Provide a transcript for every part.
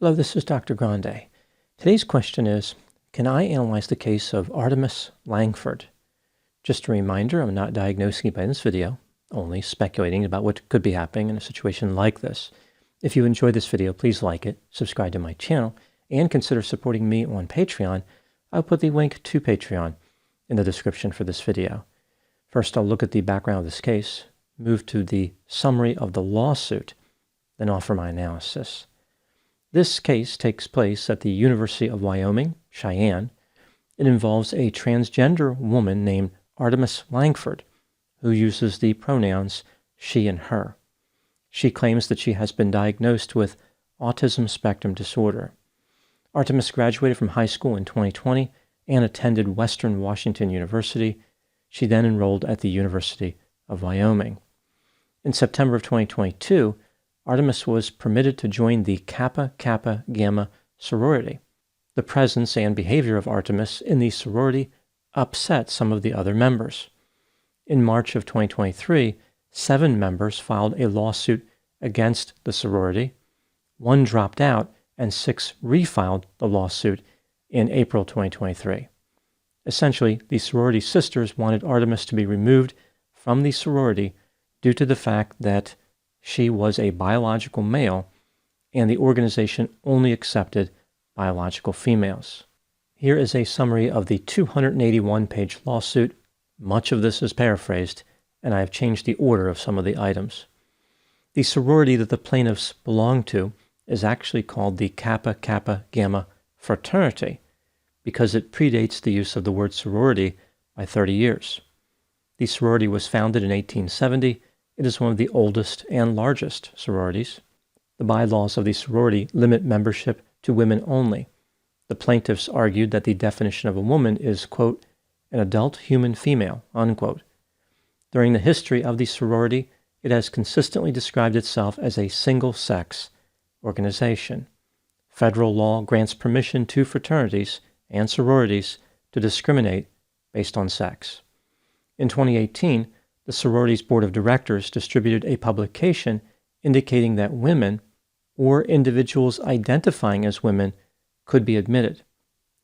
Hello, this is Dr. Grande. Today's question is, can I analyze the case of Artemis Langford? Just a reminder, I'm not diagnosing anybody in this video, only speculating about what could be happening in a situation like this. If you enjoyed this video, please like it, subscribe to my channel, and consider supporting me on Patreon. I'll put the link to Patreon in the description for this video. First, I'll look at the background of this case, move to the summary of the lawsuit, then offer my analysis. This case takes place at the University of Wyoming, Cheyenne. It involves a transgender woman named Artemis Langford, who uses the pronouns she and her. She claims that she has been diagnosed with autism spectrum disorder. Artemis graduated from high school in 2020 and attended Western Washington University. She then enrolled at the University of Wyoming. In September of 2022, Artemis was permitted to join the Kappa Kappa Gamma sorority. The presence and behavior of Artemis in the sorority upset some of the other members. In March of 2023, 7 members filed a lawsuit against the sorority. 1 dropped out, and 6 refiled the lawsuit in April 2023. Essentially, the sorority sisters wanted Artemis to be removed from the sorority due to the fact that she was a biological male, and the organization only accepted biological females. Here is a summary of the 281-page lawsuit. Much of this is paraphrased, and I have changed the order of some of the items. The sorority that the plaintiffs belong to is actually called the Kappa Kappa Gamma Fraternity, because it predates the use of the word sorority by 30 years. The sorority was founded in 1870. It is one of the oldest and largest sororities. The bylaws of the sorority limit membership to women only. The plaintiffs argued that the definition of a woman is, quote, an adult human female, unquote. During the history of the sorority, it has consistently described itself as a single-sex organization. Federal law grants permission to fraternities and sororities to discriminate based on sex. In 2018, the sorority's board of directors distributed a publication indicating that women or individuals identifying as women could be admitted.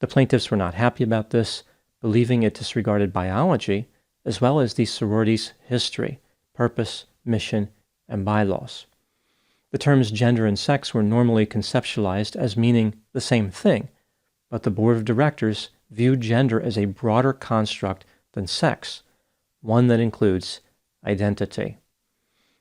The plaintiffs were not happy about this, believing it disregarded biology as well as the sorority's history, purpose, mission, and bylaws. The terms gender and sex were normally conceptualized as meaning the same thing, but the board of directors viewed gender as a broader construct than sex, one that includes identity.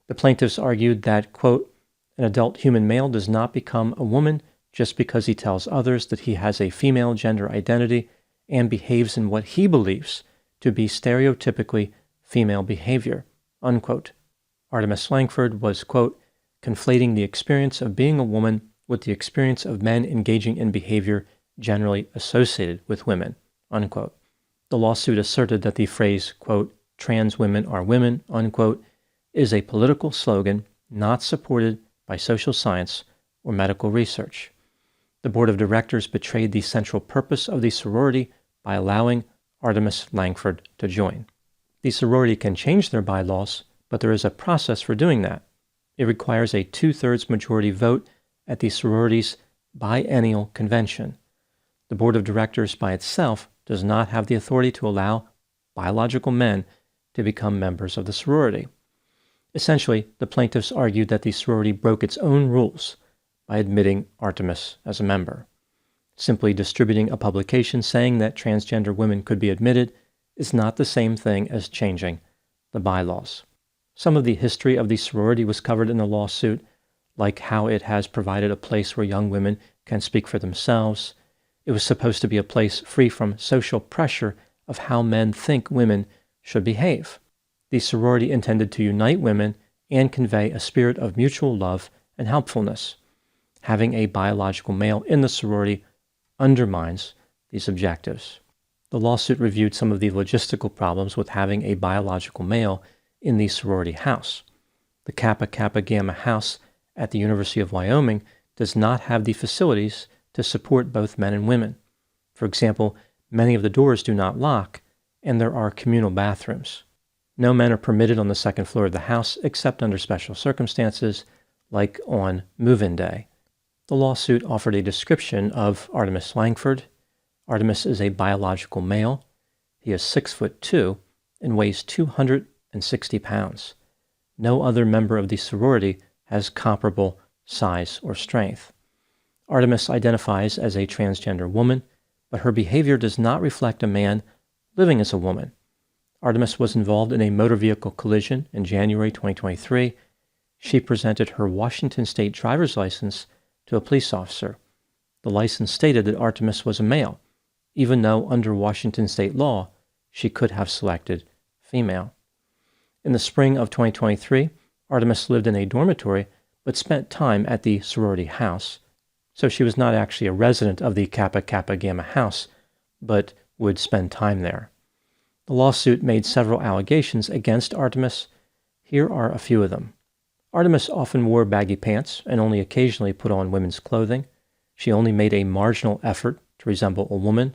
The plaintiffs argued that, quote, an adult human male does not become a woman just because he tells others that he has a female gender identity and behaves in what he believes to be stereotypically female behavior, unquote. Artemis Langford was, quote, conflating the experience of being a woman with the experience of men engaging in behavior generally associated with women, unquote. The lawsuit asserted that the phrase, quote, trans women are women, unquote, is a political slogan not supported by social science or medical research. The board of directors betrayed the central purpose of the sorority by allowing Artemis Langford to join. The sorority can change their bylaws, but there is a process for doing that. It requires a 2/3 majority vote at the sorority's biennial convention. The board of directors by itself does not have the authority to allow biological men to become members of the sorority. Essentially, the plaintiffs argued that the sorority broke its own rules by admitting Artemis as a member. Simply distributing a publication saying that transgender women could be admitted is not the same thing as changing the bylaws. Some of the history of the sorority was covered in the lawsuit, like how it has provided a place where young women can speak for themselves. It was supposed to be a place free from social pressure of how men think women should behave. The sorority intended to unite women and convey a spirit of mutual love and helpfulness. Having a biological male in the sorority undermines these objectives. The lawsuit reviewed some of the logistical problems with having a biological male in the sorority house. The Kappa Kappa Gamma house at the University of Wyoming does not have the facilities to support both men and women. For example, many of the doors do not lock, and there are communal bathrooms. No men are permitted on the second floor of the house except under special circumstances, like on move-in day. The lawsuit offered a description of Artemis Langford. Artemis is a biological male. He is 6'2" and weighs 260 pounds. No other member of the sorority has comparable size or strength. Artemis identifies as a transgender woman, but her behavior does not reflect a man living as a woman. Artemis was involved in a motor vehicle collision in January 2023. She presented her Washington State driver's license to a police officer. The license stated that Artemis was a male, even though under Washington State law, she could have selected female. In the spring of 2023, Artemis lived in a dormitory but spent time at the sorority house. So she was not actually a resident of the Kappa Kappa Gamma house, but would spend time there. The lawsuit made several allegations against Artemis. Here are a few of them. Artemis often wore baggy pants and only occasionally put on women's clothing. She only made a marginal effort to resemble a woman.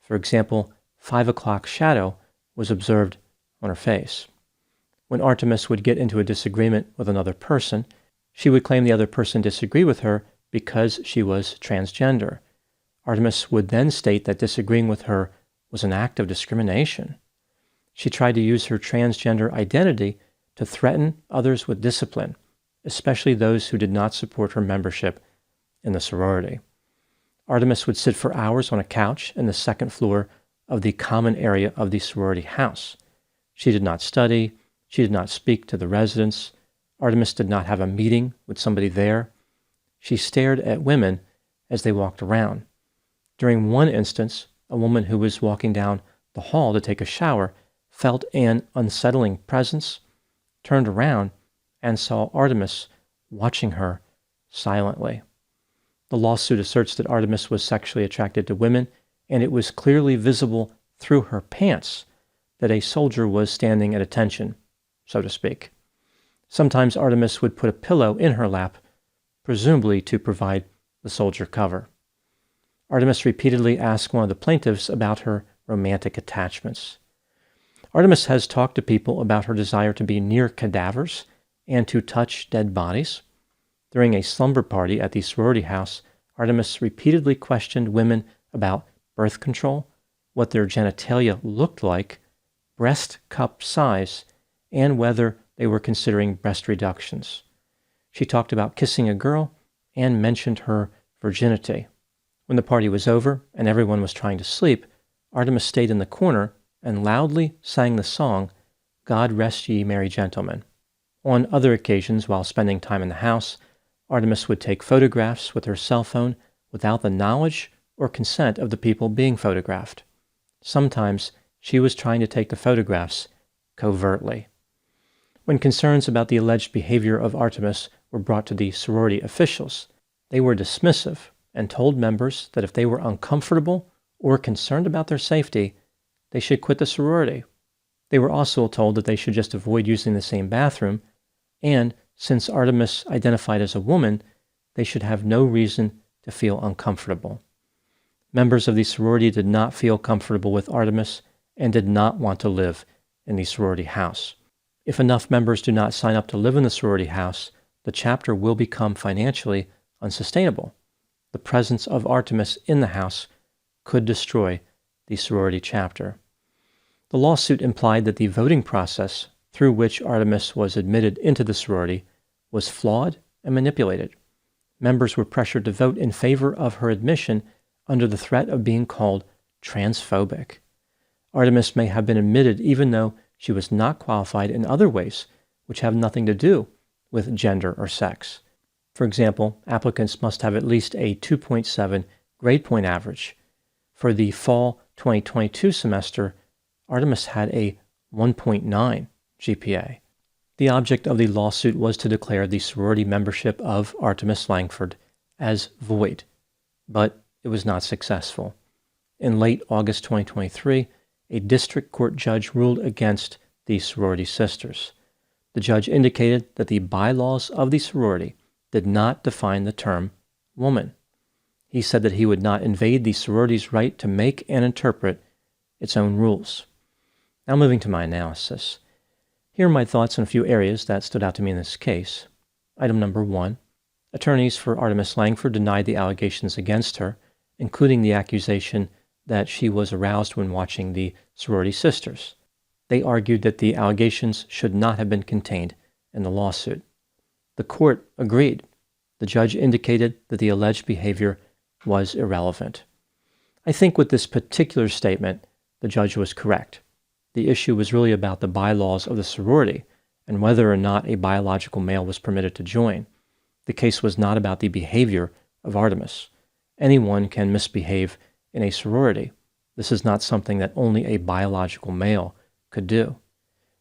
For example, 5 o'clock shadow was observed on her face. When Artemis would get into a disagreement with another person, she would claim the other person disagreed with her because she was transgender. Artemis would then state that disagreeing with her was an act of discrimination. She tried to use her transgender identity to threaten others with discipline, especially those who did not support her membership in the sorority. Artemis would sit for hours on a couch in the second floor of the common area of the sorority house. She did not study. She did not speak to the residents. Artemis did not have a meeting with somebody there. She stared at women as they walked around. During one instance, a woman who was walking down the hall to take a shower felt an unsettling presence, turned around, and saw Artemis watching her silently. The lawsuit asserts that Artemis was sexually attracted to women, and it was clearly visible through her pants that a soldier was standing at attention, so to speak. Sometimes Artemis would put a pillow in her lap, presumably to provide the soldier cover. Artemis repeatedly asked one of the plaintiffs about her romantic attachments. Artemis has talked to people about her desire to be near cadavers and to touch dead bodies. During a slumber party at the sorority house, Artemis repeatedly questioned women about birth control, what their genitalia looked like, breast cup size, and whether they were considering breast reductions. She talked about kissing a girl and mentioned her virginity. When the party was over and everyone was trying to sleep, Artemis stayed in the corner and loudly sang the song, "God Rest Ye Merry Gentlemen." On other occasions, while spending time in the house, Artemis would take photographs with her cell phone without the knowledge or consent of the people being photographed. Sometimes she was trying to take the photographs covertly. When concerns about the alleged behavior of Artemis were brought to the sorority officials, they were dismissive and told members that if they were uncomfortable or concerned about their safety, they should quit the sorority. They were also told that they should just avoid using the same bathroom, and since Artemis identified as a woman, they should have no reason to feel uncomfortable. Members of the sorority did not feel comfortable with Artemis and did not want to live in the sorority house. If enough members do not sign up to live in the sorority house, the chapter will become financially unsustainable. The presence of Artemis in the house could destroy the sorority chapter. The lawsuit implied that the voting process through which Artemis was admitted into the sorority was flawed and manipulated. Members were pressured to vote in favor of her admission under the threat of being called transphobic. Artemis may have been admitted even though she was not qualified in other ways which have nothing to do with gender or sex. For example, applicants must have at least a 2.7 grade point average. For the fall 2022 semester, Artemis had a 1.9 GPA. The object of the lawsuit was to declare the sorority membership of Artemis Langford as void, but it was not successful. In late August 2023, a district court judge ruled against the sorority sisters. The judge indicated that the bylaws of the sorority did not define the term woman. He said that he would not invade the sorority's right to make and interpret its own rules. Now moving to my analysis. Here are my thoughts on a few areas that stood out to me in this case. Item number 1. Attorneys for Artemis Langford denied the allegations against her, including the accusation that she was aroused when watching the sorority sisters. They argued that the allegations should not have been contained in the lawsuit. The court agreed. The judge indicated that the alleged behavior was irrelevant. I think with this particular statement, the judge was correct. The issue was really about the bylaws of the sorority and whether or not a biological male was permitted to join. The case was not about the behavior of Artemis. Anyone can misbehave in a sorority. This is not something that only a biological male could do.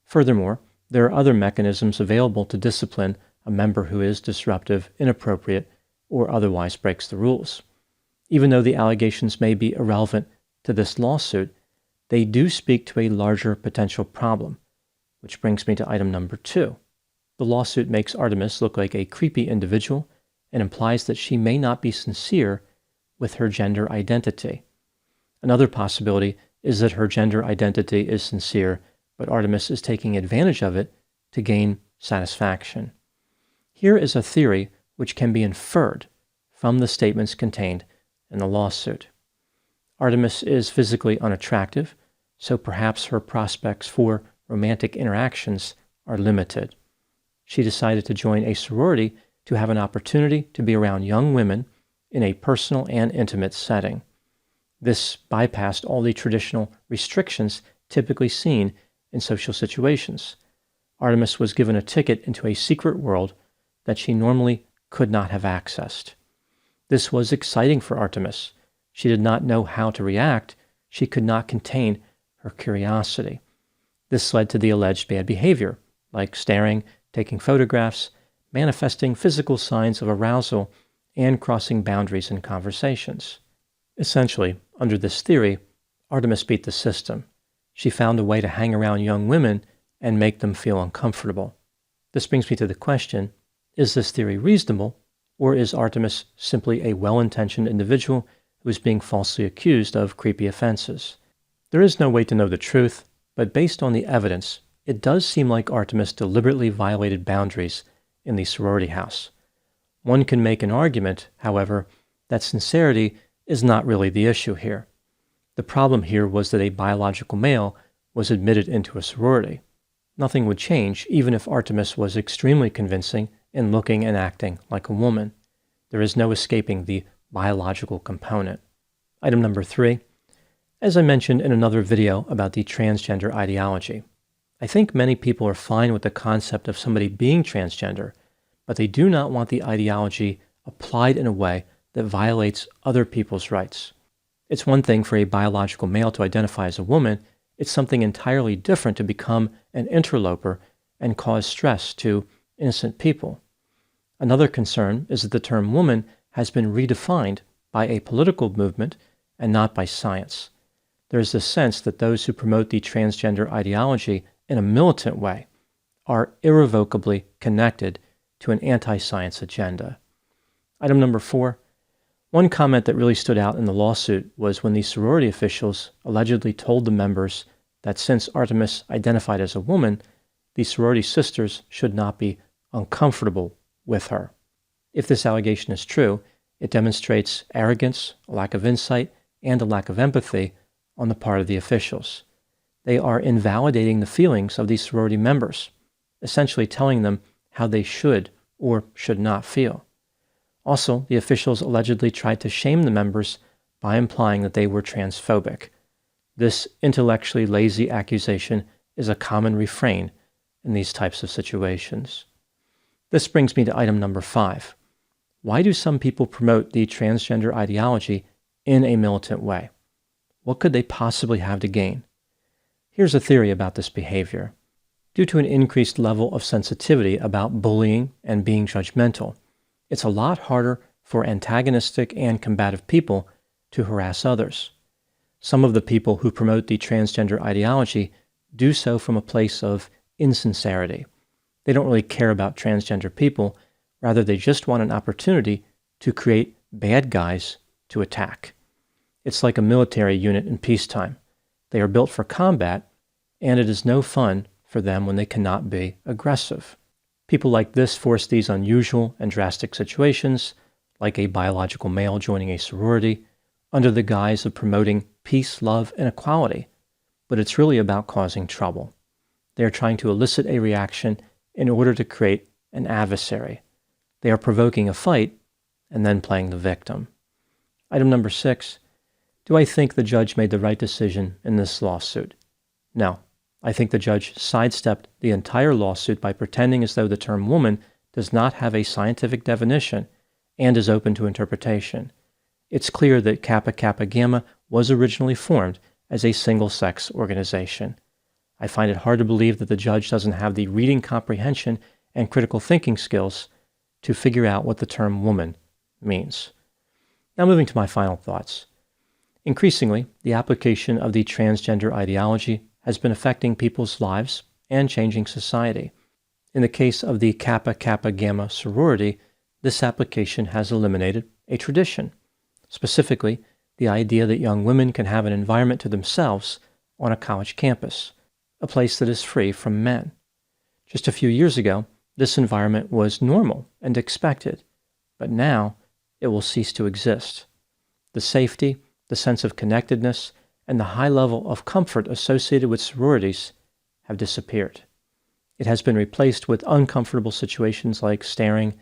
Furthermore, there are other mechanisms available to discipline a member who is disruptive, inappropriate, or otherwise breaks the rules. Even though the allegations may be irrelevant to this lawsuit, they do speak to a larger potential problem, which brings me to item number 2. The lawsuit makes Artemis look like a creepy individual and implies that she may not be sincere with her gender identity. Another possibility is that her gender identity is sincere, but Artemis is taking advantage of it to gain satisfaction. Here is a theory which can be inferred from the statements contained in the lawsuit. Artemis is physically unattractive, so perhaps her prospects for romantic interactions are limited. She decided to join a sorority to have an opportunity to be around young women in a personal and intimate setting. This bypassed all the traditional restrictions typically seen in social situations. Artemis was given a ticket into a secret world that she normally could not have accessed. This was exciting for Artemis. She did not know how to react. She could not contain her curiosity. This led to the alleged bad behavior, like staring, taking photographs, manifesting physical signs of arousal, and crossing boundaries in conversations. Essentially, under this theory, Artemis beat the system. She found a way to hang around young women and make them feel uncomfortable. This brings me to the question, is this theory reasonable, or is Artemis simply a well-intentioned individual who is being falsely accused of creepy offenses? There is no way to know the truth, but based on the evidence, it does seem like Artemis deliberately violated boundaries in the sorority house. One can make an argument, however, that sincerity is not really the issue here. The problem here was that a biological male was admitted into a sorority. Nothing would change even if Artemis was extremely convincing in looking and acting like a woman. There is no escaping the biological component. Item number 3. As I mentioned in another video about the transgender ideology, I think many people are fine with the concept of somebody being transgender, but they do not want the ideology applied in a way that violates other people's rights. It's one thing for a biological male to identify as a woman. It's something entirely different to become an interloper and cause stress to innocent people. Another concern is that the term woman has been redefined by a political movement and not by science. There is this sense that those who promote the transgender ideology in a militant way are irrevocably connected to an anti-science agenda. Item number 4. One comment that really stood out in the lawsuit was when the sorority officials allegedly told the members that since Artemis identified as a woman, the sorority sisters should not be uncomfortable with her. If this allegation is true, it demonstrates arrogance, a lack of insight, and a lack of empathy on the part of the officials. They are invalidating the feelings of these sorority members, essentially telling them how they should or should not feel. Also, the officials allegedly tried to shame the members by implying that they were transphobic. This intellectually lazy accusation is a common refrain in these types of situations. This brings me to item number 5. Why do some people promote the transgender ideology in a militant way? What could they possibly have to gain? Here's a theory about this behavior. Due to an increased level of sensitivity about bullying and being judgmental, it's a lot harder for antagonistic and combative people to harass others. Some of the people who promote the transgender ideology do so from a place of insincerity. They don't really care about transgender people. Rather, they just want an opportunity to create bad guys to attack. It's like a military unit in peacetime. They are built for combat, and it is no fun for them when they cannot be aggressive. People like this force these unusual and drastic situations, like a biological male joining a sorority, under the guise of promoting peace, love, and equality. But it's really about causing trouble. They are trying to elicit a reaction in order to create an adversary. They are provoking a fight and then playing the victim. Item number 6. Do I think the judge made the right decision in this lawsuit? No. I think the judge sidestepped the entire lawsuit by pretending as though the term woman does not have a scientific definition and is open to interpretation. It's clear that Kappa Kappa Gamma was originally formed as a single-sex organization. I find it hard to believe that the judge doesn't have the reading comprehension and critical thinking skills to figure out what the term woman means. Now moving to my final thoughts. Increasingly, the application of the transgender ideology has been affecting people's lives and changing society. In the case of the Kappa Kappa Gamma sorority, this application has eliminated a tradition, specifically the idea that young women can have an environment to themselves on a college campus, a place that is free from men. Just a few years ago, this environment was normal and expected, but now it will cease to exist. The safety, the sense of connectedness, and the high level of comfort associated with sororities have disappeared. It has been replaced with uncomfortable situations like staring,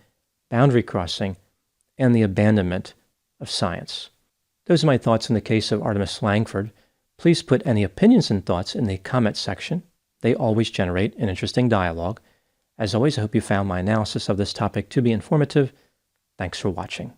boundary crossing, and the abandonment of science. Those are my thoughts in the case of Artemis Langford. Please put any opinions and thoughts in the comment section. They always generate an interesting dialogue. As always, I hope you found my analysis of this topic to be informative. Thanks for watching.